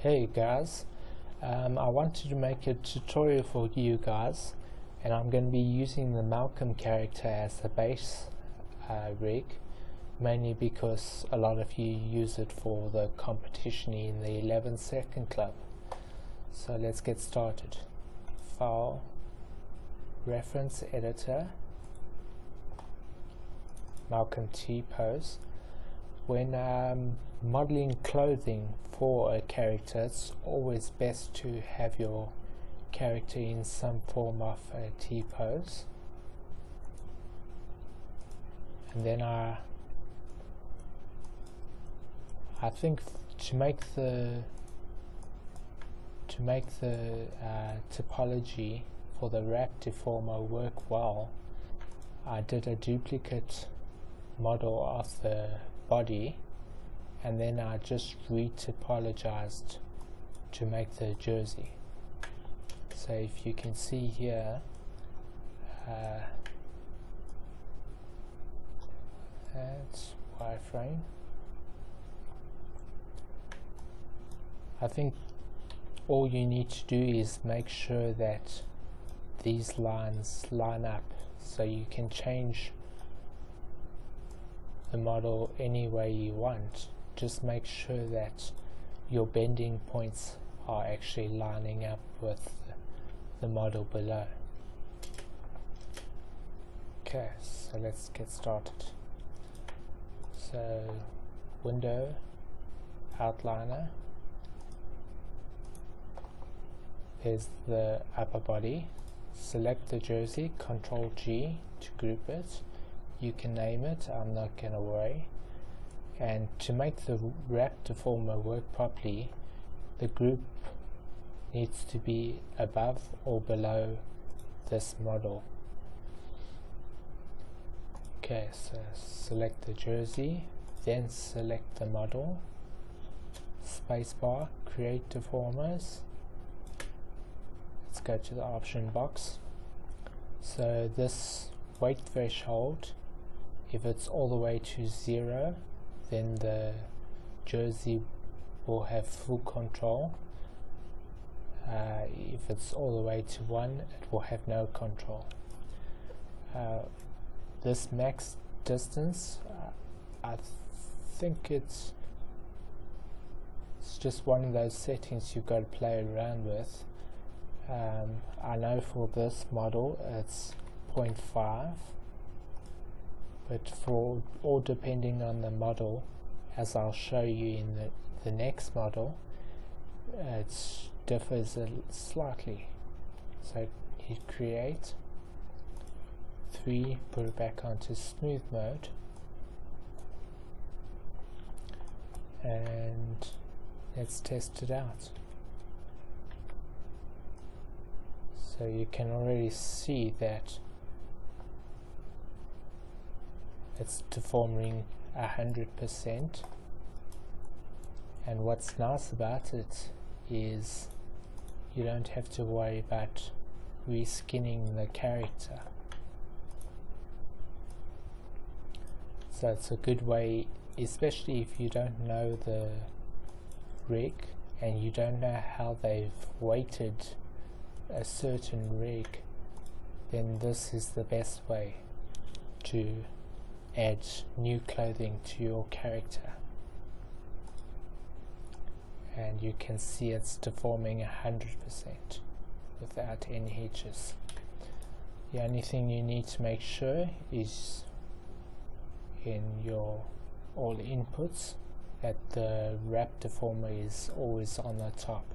Hey guys, I wanted to make a tutorial for you guys, and I'm going to be using the Malcolm character as the base rig, mainly because a lot of you use it for the competition in the 11-second club. So let's get started. File, reference editor, Malcolm T pose. When modeling clothing for a character, it's always best to have your character in some form of a T pose. And then I think to make the topology for the wrap deformer work well, I did a duplicate model of the body, and then I just re-topologized to make the jersey. So if you can see here, that's wireframe. I think all you need to do is make sure that these lines line up, so you can change the model any way you want. Just make sure that your bending points are actually lining up with the model below. Okay, so let's get started. So window, outliner, there's the upper body. Select the jersey, Ctrl G to group it. You can name it, I'm not going to worry. And to make the wrap deformer work properly, the group needs to be above or below this model. Okay, so select the jersey, then select the model, spacebar, create deformers. Let's go to the option box. So this weight threshold, if it's all the way to 0, then the jersey will have full control. If it's all the way to 1, it will have no control. This max distance, I think it's just one of those settings you've got to play around with. I know for this model it's 0.5, but for all depending on the model, as I'll show you in the next model, it differs slightly. So hit create, 3, put it back onto smooth mode, and let's test it out. So you can already see that it's deforming 100%, and what's nice about it is you don't have to worry about reskinning the character. So it's a good way, especially if you don't know the rig and you don't know how they've weighted a certain rig, then this is the best way to add new clothing to your character. And you can see it's deforming 100% without any hitches. The only thing you need to make sure is in your all inputs that the wrap deformer is always on the top.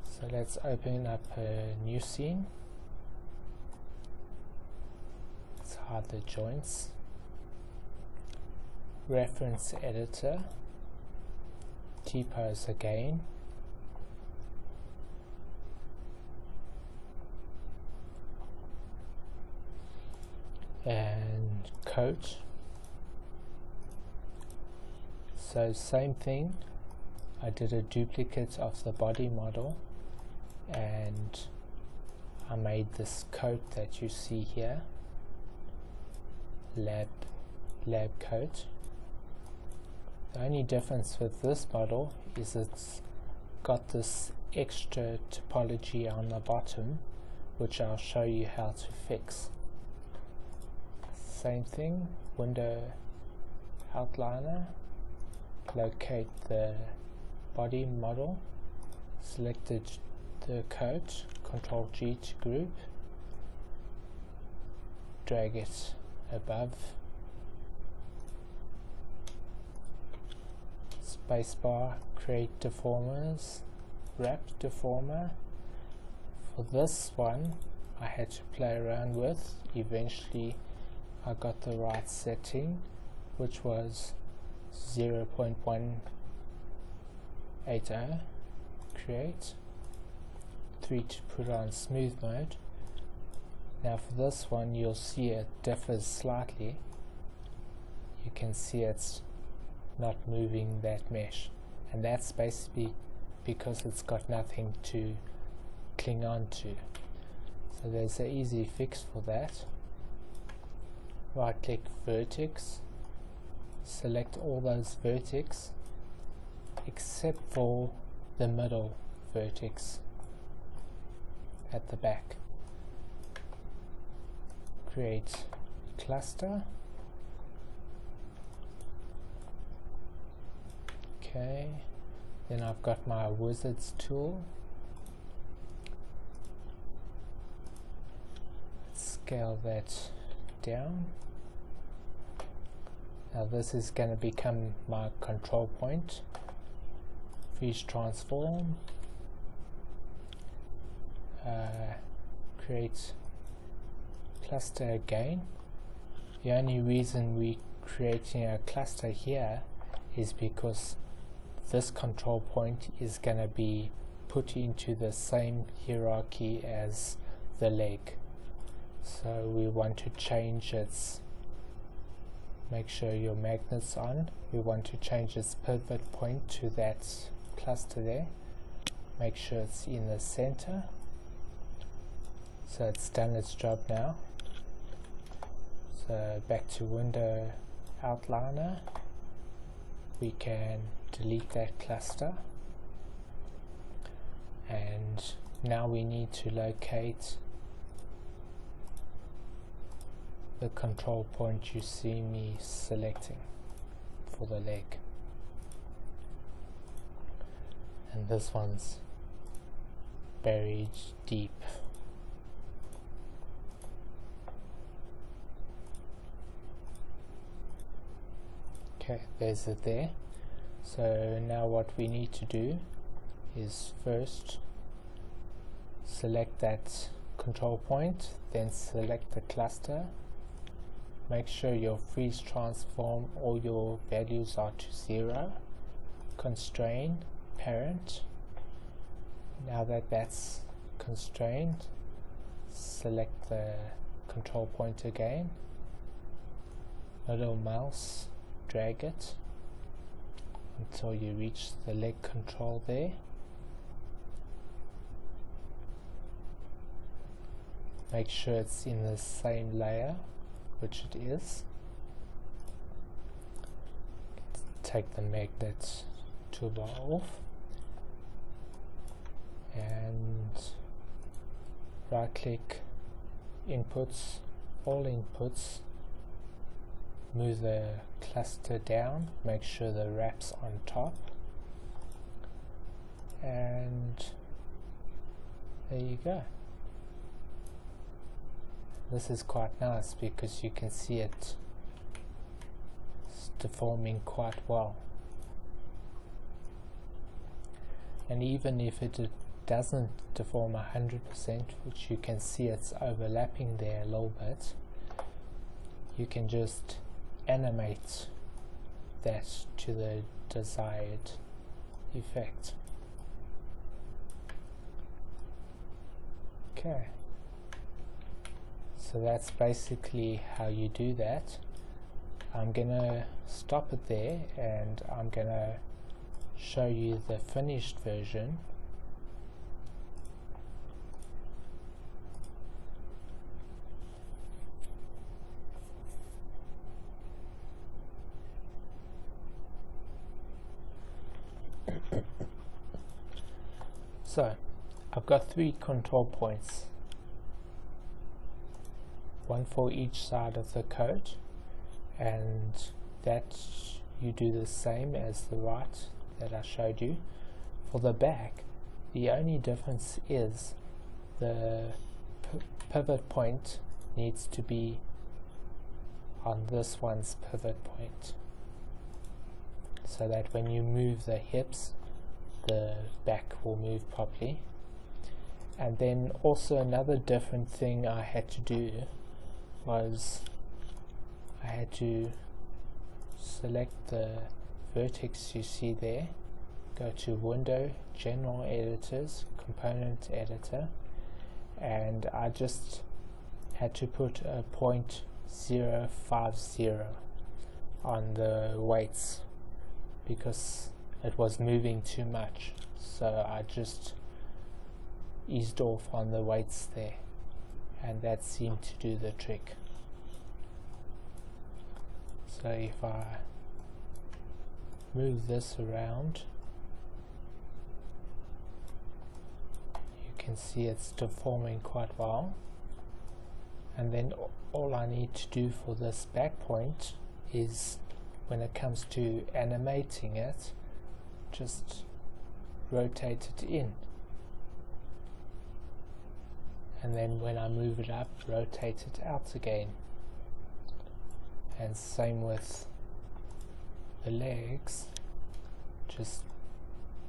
So let's open up a new scene. Let's hide the joints. Reference editor, T-pose again. And coat. So same thing, I did a duplicate of the body model, and I made this coat that you see here, lab coat. The only difference with this model is it's got this extra topology on the bottom, which I'll show you how to fix. Same thing, window outliner, locate the body model, selected the coat, Ctrl G to group, drag it above, spacebar, create deformers, wrap deformer. For this one I had to play around with. Eventually I got the right setting, which was 0.180. Create 3 to put on smooth mode. Now for this one you'll see it differs slightly. You can see it's not moving that mesh, and that's basically because it's got nothing to cling on to. So there's an easy fix for that. Right click vertex, select all those vertex except for the middle vertex at the back. Create cluster. Okay, then I've got my wizards tool. Scale that down. Now this is going to become my control point. Freeze transform. Create cluster again. The only reason we're creating a cluster here is because this control point is going to be put into the same hierarchy as the leg. So we want to change its, make sure your magnet's on, we want to change its pivot point to that cluster there. Make sure it's in the center. So it's done its job now. So back to window outliner, we can delete that cluster, and now we need to locate the control point you see me selecting for the leg, and this one's buried deep. Okay, there's it there. So now what we need to do is first select that control point, then select the cluster. Make sure your freeze transform, all your values are to 0. Constrain parent. Now that that's constrained, select the control point again, little mouse, drag it until you reach the leg control there. Make sure it's in the same layer, which it is. Take the magnet toolbar off and right click inputs, all inputs, move the cluster down, make sure the wrap's on top, and there you go. This is quite nice because you can see it's deforming quite well, and even if it doesn't deform 100%, which you can see it's overlapping there a little bit, you can just animate that to the desired effect. Okay, so that's basically how you do that. I'm gonna stop it there and I'm gonna show you the finished version. So I've got 3 control points, one for each side of the coat, and that you do the same as the right that I showed you. For the back, the only difference is the pivot point needs to be on this one's pivot point, so that when you move the hips, the back will move properly. And then also another different thing I had to do was I had to select the vertex you see there, go to Window, General Editors, Component Editor, and I just had to put a 0.050 on the weights because it was moving too much, so I just eased off on the weights there, and that seemed to do the trick. So if I move this around, you can see it's deforming quite well. And then all I need to do for this back point is, when it comes to animating it, just rotate it in, and then when I move it up, rotate it out again. And same with the legs, just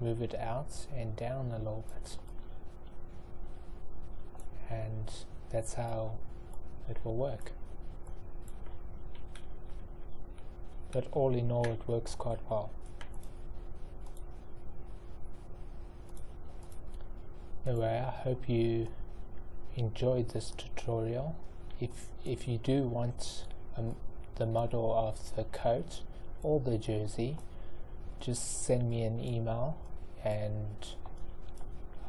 move it out and down a little bit, and that's how it will work. But all in all, it works quite well. Anyway, I hope you enjoyed this tutorial. If you do want the model of the coat or the jersey, just send me an email and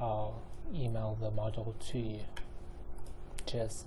I'll email the model to you. Cheers.